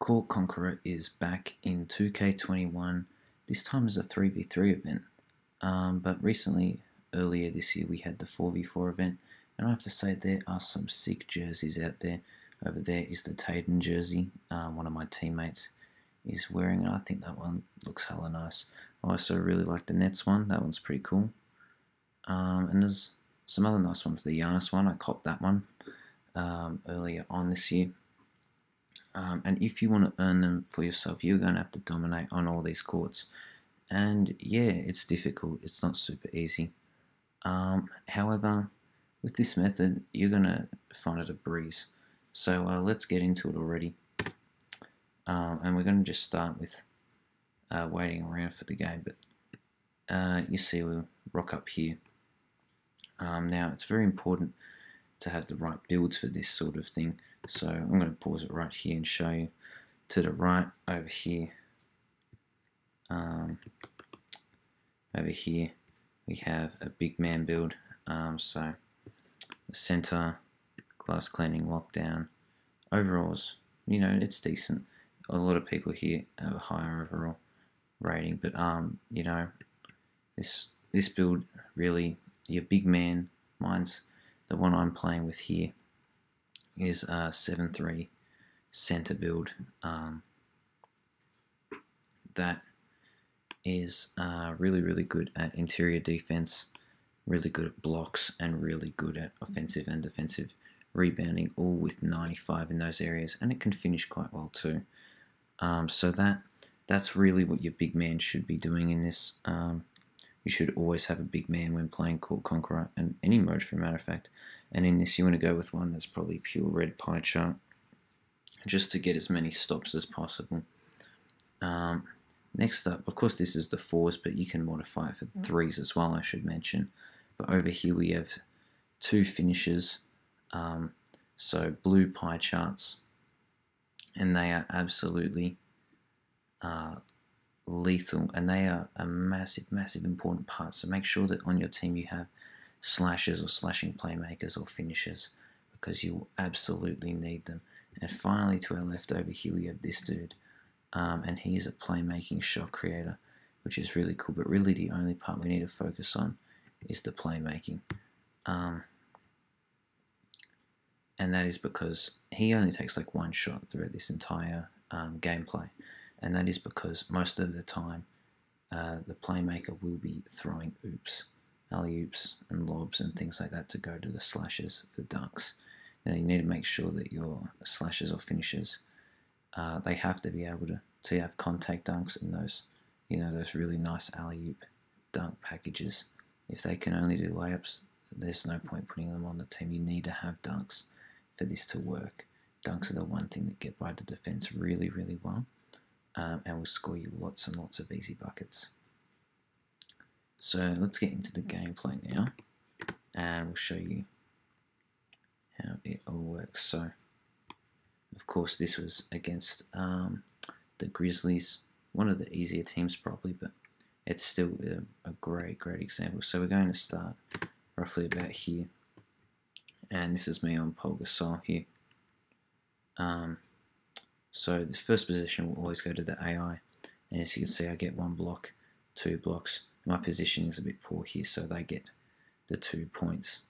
Court Conqueror is back in 2K21, this time as a 3v3 event. But recently, earlier this year, we had the 4v4 event, and I have to say there are some sick jerseys out there. Over there is the Taden jersey, one of my teammates is wearing it. I think that one looks hella nice. I also really like the Nets one, that one's pretty cool. And there's some other nice ones. The Giannis one, I copped that one earlier on this year. And if you want to earn them for yourself, you're going to have to dominate on all these courts. And yeah, it's difficult. It's not super easy. However, with this method, you're going to find it a breeze. So let's get into it already. And we're going to just start with waiting around for the game. But you see we'll rock up here. Now, it's very important to have the right builds for this sort of thing. So I'm going to pause it right here and show you. To the right over here, we have a big man build. So the center, glass cleaning, lockdown, overalls, you know, it's decent. A lot of people here have a higher overall rating, but you know, this build really, your big man, mine's the one I'm playing with here, is a 7-3 center build. That is really good at interior defense, really good at blocks, and really good at offensive and defensive rebounding, all with 95 in those areas, and it can finish quite well too. So that's really what your big man should be doing in this. You should always have a big man when playing Court Conqueror, and any mode for a matter of fact. And in this, you want to go with one that's probably pure red pie chart, just to get as many stops as possible. Next up, of course, this is the 4s, but you can modify it for the 3s as well, I should mention. But over here we have 2 finishes, so blue pie charts, and they are absolutely lethal, and they are a massive important part. So make sure that on your team you have slashers or slashing playmakers or finishers, because you will absolutely need them. And finally, to our left over here we have this dude, and he's a playmaking shot creator, which is really cool. But really the only part we need to focus on is the playmaking, and that is because he only takes like one shot throughout this entire gameplay. And that is because most of the time the playmaker will be throwing oops, alley-oops and lobs and things like that to go to the slashers for dunks. Now you need to make sure that your slashers or finishers, they have to be able to have contact dunks in those, you know, those really nice alley-oop dunk packages. If they can only do layups, there's no point putting them on the team. You need to have dunks for this to work. Dunks are the one thing that get by the defense really well. And will score you lots and lots of easy buckets. So let's get into the gameplay now, and we'll show you how it all works. So, of course, this was against the Grizzlies, one of the easier teams probably, but it's still a great example. So we're going to start roughly about here, and this is me on Paul Gasol here. So the first position will always go to the AI, and as you can see I get 1 block, 2 blocks. My positioning is a bit poor here, so they get the 2 points.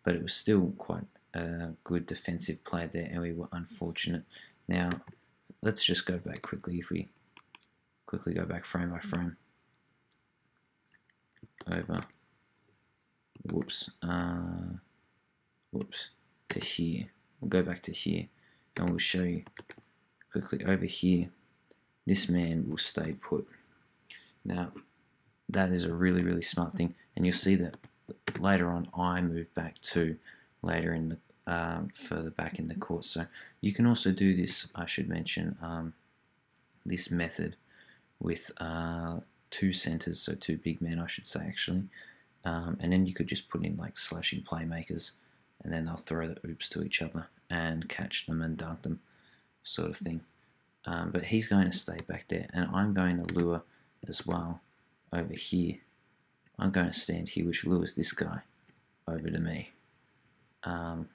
But it was still quite a good defensive play there, and we were unfortunate. Now let's just go back quickly. If we quickly go back frame by frame over, whoops, to here. We'll go back to here, and we'll show you quickly over here, this man will stay put. Now, that is a really smart thing, and you'll see that later on I move back to later in the further back in the court. So you can also do this, I should mention, this method with 2 centers, so 2 big men I should say actually, and then you could just put in like slashing playmakers, and then they'll throw the oops to each other and catch them and dunk them, sort of thing. But he's going to stay back there, and I'm going to lure as well over here. I'm going to stand here, which lures this guy over to me. And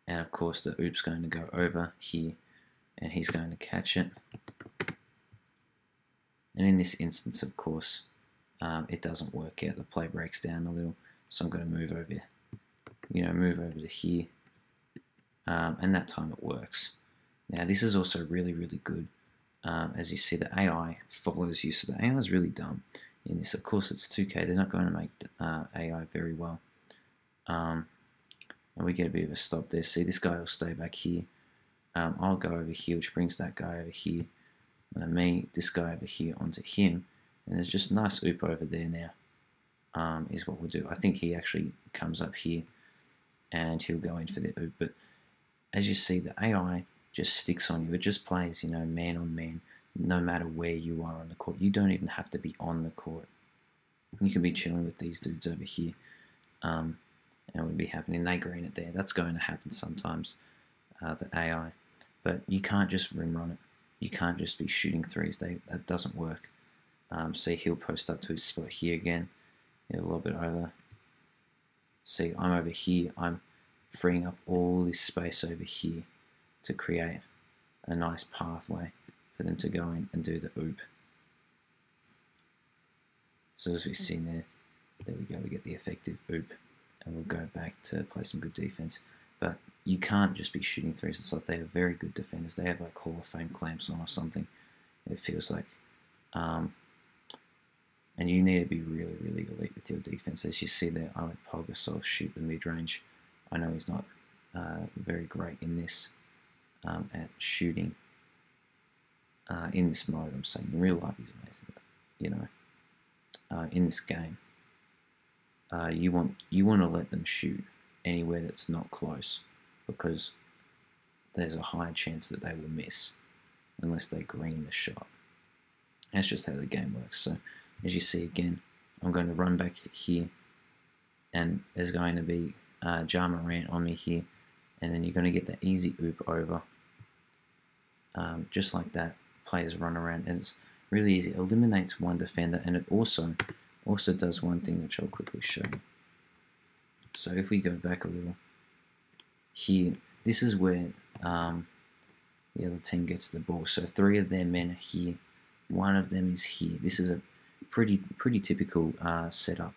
of course the oops going to go over here, and he's going to catch it. And in this instance, of course, it doesn't work out. The play breaks down a little, so I'm going to move over, move over to here, and that time it works. Now this is also really, really good. As you see, the AI follows you, so the AI is really dumb in this. Of course, it's 2K. They're not going to make AI very well. And we get a bit of a stop there. See, this guy will stay back here. I'll go over here, which brings that guy over here. And this guy over here onto him. And there's just nice oop over there now, is what we'll do. I think he actually comes up here and he'll go in for the oop. But as you see, the AI just sticks on you. It just plays, man on man, no matter where you are on the court. You don't even have to be on the court. You can be chilling with these dudes over here, and it would be happening. They green it there. That's going to happen sometimes, the AI. But you can't just rim run it. You can't just be shooting threes. That doesn't work. See, he'll post up to his spot here again. A little bit over. See, I'm over here. I'm freeing up all this space over here to create a nice pathway for them to go in and do the oop. So as we've seen there we go, we get the effective oop, and we'll go back to play some good defense. But you can't just be shooting threes and stuff. They are very good defenders. They have like Hall of Fame clamps on or something, it feels like. And you need to be really, really elite with your defense. As you see there, I let Paul Gasol shoot the mid-range. I know he's not very great in this, at shooting in this mode. I'm saying in real life he's amazing, but in this game, you want to let them shoot anywhere that's not close, because there's a high chance that they will miss unless they green the shot. That's just how the game works. So as you see again, I'm going to run back here, and there's going to be Ja Morant on me here, and then you're going to get the easy oop over, just like that. Players run around, and it's really easy. It eliminates one defender, and it also does one thing which I'll quickly show you. So if we go back a little here, this is where the other team gets the ball. So 3 of their men are here, 1 of them is here. This is a pretty typical setup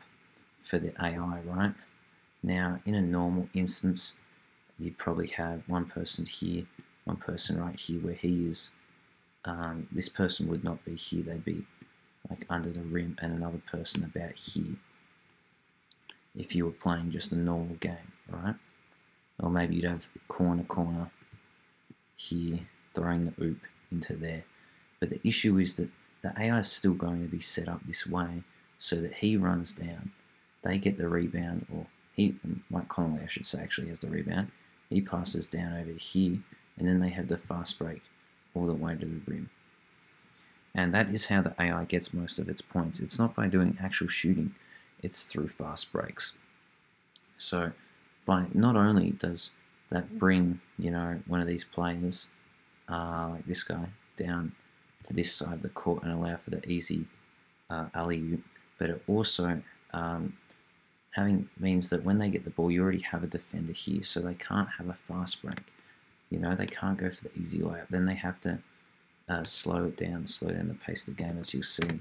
for the AI, right? Now, in a normal instance, you'd probably have 1 person here, 1 person right here where he is. This person would not be here. They'd be like under the rim, and another person about here if you were playing just a normal game, right? Or maybe you'd have corner here, throwing the oop into there. But the issue is that the AI is still going to be set up this way so that he runs down, they get the rebound, or Mike Conley, I should say, actually has the rebound. He passes down over here, and then they have the fast break all the way to the rim. And that is how the AI gets most of its points. It's not by doing actual shooting, it's through fast breaks. So by not only does that bring, one of these players, like this guy, down to this side of the court and allow for the easy alley-oop, but it also means that when they get the ball, you already have a defender here, so they can't have a fast break. They can't go for the easy layup. Then they have to slow down the pace of the game, as you'll see.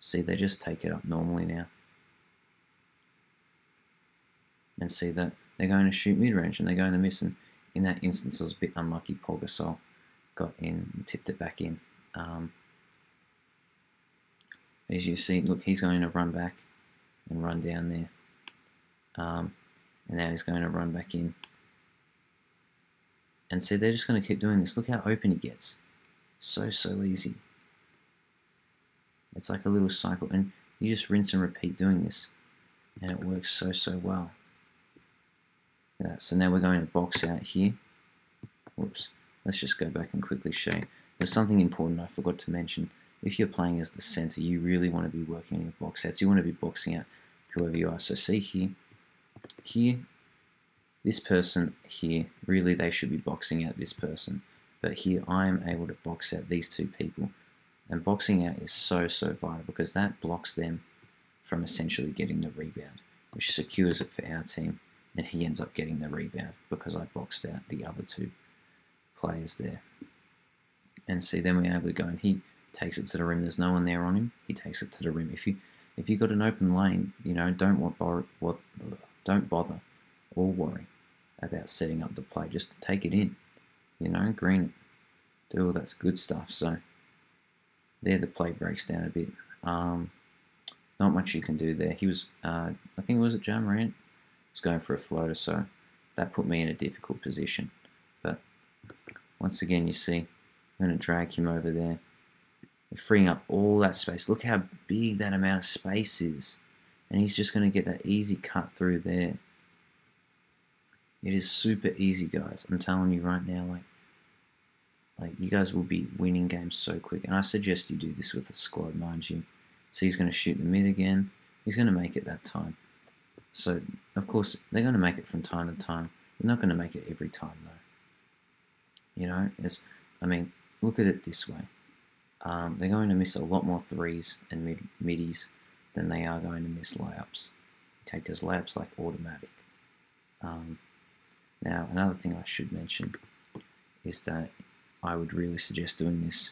See, they just take it up normally now. And see that they're going to shoot mid-range and they're going to miss. And in that instance, I was a bit unlucky. Paul Gasol got in and tipped it back in. As you see, look, he's going to run back and run down there. And now he's going to run back in. And see, they're just going to keep doing this. Look how open he gets. So easy. It's like a little cycle, and you just rinse and repeat doing this, and it works so well. Yeah, so now we're going to box out here. Whoops. Let's just go back and quickly show you. There's something important I forgot to mention. If you're playing as the center, you really want to be working on your box outs. You want to be boxing out whoever you are. So see here, this person here, really they should be boxing out this person. But here I am able to box out these 2 people. And boxing out is so vital, because that blocks them from essentially getting the rebound, which secures it for our team, and he ends up getting the rebound because I boxed out the other 2. players there. And see, then we're able to go, and he takes it to the rim. There's no one there on him. He takes it to the rim. If you got an open lane, you know, don't bother or worry about setting up the play. Just take it in, you know, green it, do all that good stuff. So there, the play breaks down a bit. Not much you can do there. He was, I think it was at Ja Morant, was going for a floater, so that put me in a difficult position. But once again, you see, I'm going to drag him over there. We're freeing up all that space. Look how big that amount of space is. And he's just going to get that easy cut through there. It is super easy, guys. I'm telling you right now, like you guys will be winning games so quick. And I suggest you do this with a squad, mind you. So he's going to shoot the mid again. He's going to make it that time. So, of course, they're going to make it from time to time. They're not going to make it every time, though. You know, I mean, look at it this way. They're going to miss a lot more threes and middies than they are going to miss layups. Okay, because layups like automatic. Now, another thing I should mention is that I would really suggest doing this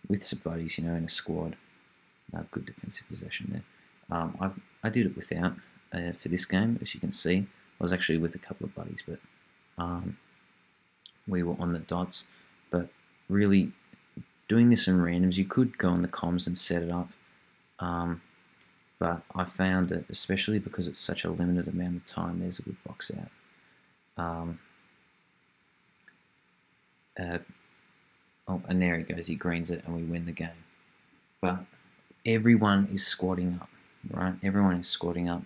with some buddies, you know, in a squad. Good defensive possession there. I did it without for this game, as you can see. I was actually with a couple of buddies, but we were on the dots. But really, doing this in randoms, you could go on the comms and set it up. But I found that, especially because it's such a limited amount of time, there's a good box out. And there he goes, he greens it and we win the game. But everyone is squatting up, right? Everyone is squatting up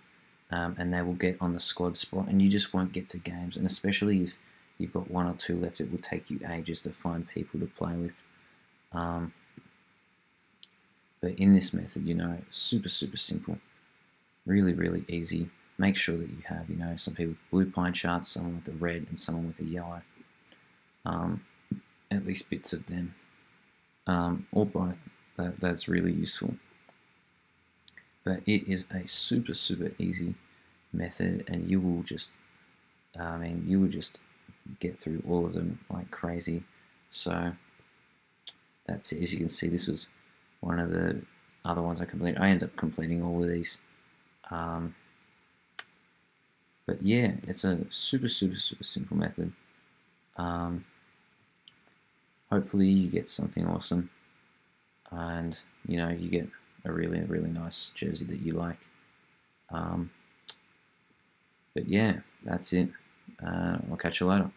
and they will get on the squad spot and you just won't get to games. And especially if you've got 1 or 2 left, it will take you ages to find people to play with. But in this method, you know, super simple. Really, really easy. Make sure that you have, you know, some people with blue pine charts, someone with a red and someone with a yellow. At least bits of them. Or both. That's really useful. But it is a super easy method and you will just, get through all of them like crazy. So that's it. As you can see, this was one of the other ones I completed. I ended up completing all of these. But yeah, it's a super simple method. Hopefully you get something awesome. And, you know, you get a really nice jersey that you like. But yeah, that's it. I'll catch you later.